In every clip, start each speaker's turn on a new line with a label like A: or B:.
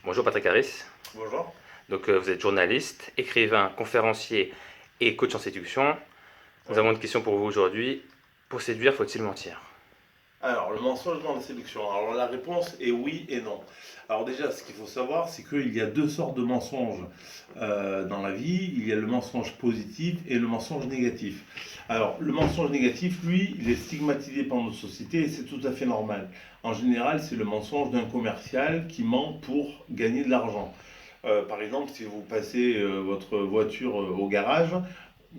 A: Bonjour Patrick Harris.
B: Bonjour.
A: Donc vous êtes journaliste, écrivain, conférencier et coach en séduction. Nous
B: Oui.
A: avons une question pour vous aujourd'hui. Pour séduire, faut-il mentir?
B: Alors, le mensonge dans la séduction. Alors, la réponse est oui et non. Alors, déjà, ce qu'il faut savoir, c'est qu'il y a deux sortes de mensonges dans la vie. Il y a le mensonge positif et le mensonge négatif. Alors, le mensonge négatif, lui, il est stigmatisé par notre société et c'est tout à fait normal. En général, c'est le mensonge d'un commercial qui ment pour gagner de l'argent. Par exemple, si vous passez votre voiture au garage,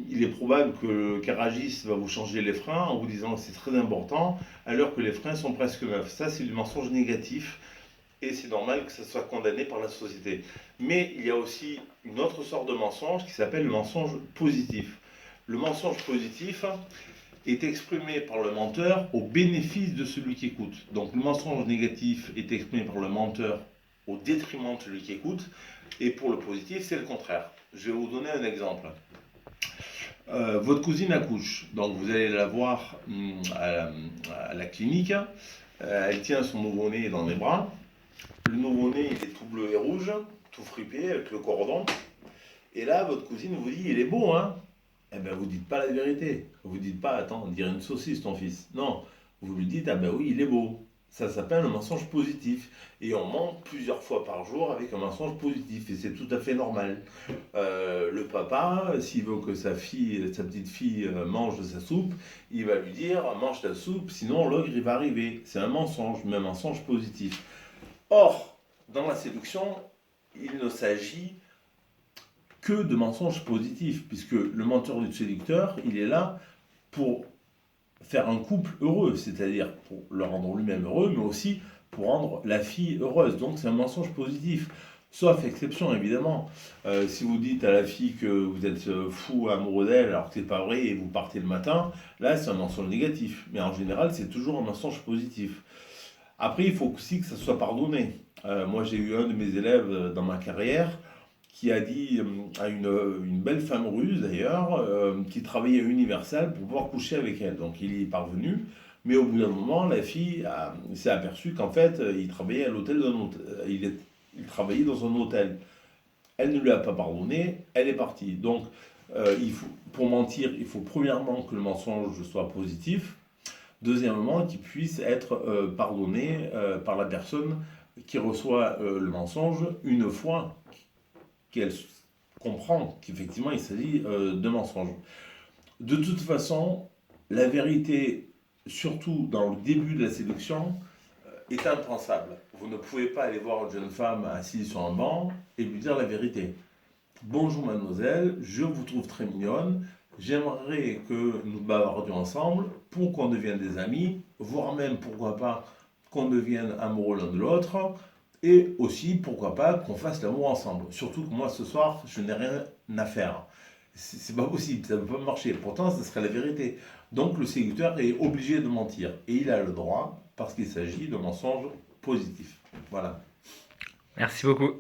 B: il est probable que le garagiste va vous changer les freins en vous disant que c'est très important, alors que les freins sont presque neufs. Ça, c'est du mensonge négatif et c'est normal que ça soit condamné par la société. Mais il y a aussi une autre sorte de mensonge qui s'appelle le mensonge positif. Le mensonge positif est exprimé par le menteur au bénéfice de celui qui écoute. Donc le mensonge négatif est exprimé par le menteur au détriment de celui qui écoute, et pour le positif, c'est le contraire. Je vais vous donner un exemple. Votre cousine accouche, donc vous allez la voir à la clinique. Elle tient son nouveau-né dans les bras. Le nouveau-né, il est tout bleu et rouge, tout fripé avec le cordon. Et là, votre cousine vous dit, il est beau, hein? Eh bien, vous dites pas la vérité. Vous dites pas, attends, on dirait une saucisse, ton fils. Non, vous lui dites, ah ben oui, il est beau. Ça s'appelle un mensonge positif. Et on ment plusieurs fois par jour avec un mensonge positif. Et c'est tout à fait normal. Le papa, s'il veut que sa petite fille mange de sa soupe, il va lui dire, mange ta soupe, sinon l'ogre il va arriver. C'est un mensonge, mais un mensonge positif. Or, dans la séduction, il ne s'agit que de mensonges positifs, puisque le menteur du séducteur, il est là pour faire un couple heureux, c'est-à-dire pour le rendre lui-même heureux, mais aussi pour rendre la fille heureuse. Donc c'est un mensonge positif. Sauf exception, évidemment. Si vous dites à la fille que vous êtes fou amoureux d'elle alors que c'est pas vrai et vous partez le matin, là c'est un mensonge négatif. Mais en général, c'est toujours un mensonge positif. Après, il faut aussi que ça soit pardonné. Moi, j'ai eu un de mes élèves dans ma carrière qui a dit à une belle femme russe d'ailleurs, qui travaillait à Universal pour pouvoir coucher avec elle. Donc il y est parvenu, mais au bout d'un moment, la fille s'est aperçue qu'en fait, il travaillait à l'hôtel d'un hôtel. Il travaillait dans un hôtel. Elle ne lui a pas pardonné, elle est partie. Donc, pour mentir, il faut premièrement que le mensonge soit positif. Deuxièmement, qu'il puisse être pardonné par la personne qui reçoit le mensonge une fois qu'elle comprend qu'effectivement il s'agit de mensonge. De toute façon, la vérité, surtout dans le début de la séduction, est impensable. Vous ne pouvez pas aller voir une jeune femme assise sur un banc et lui dire la vérité. Bonjour mademoiselle, je vous trouve très mignonne, j'aimerais que nous bavardions ensemble pour qu'on devienne des amis, voire même pourquoi pas qu'on devienne amoureux l'un de l'autre, et aussi pourquoi pas qu'on fasse l'amour ensemble. Surtout que moi ce soir, je n'ai rien à faire. C'est pas possible, ça ne peut pas marcher. Pourtant, ce serait la vérité. Donc le séducteur est obligé de mentir. Et il a le droit, parce qu'il s'agit de mensonges positifs. Voilà.
A: Merci beaucoup.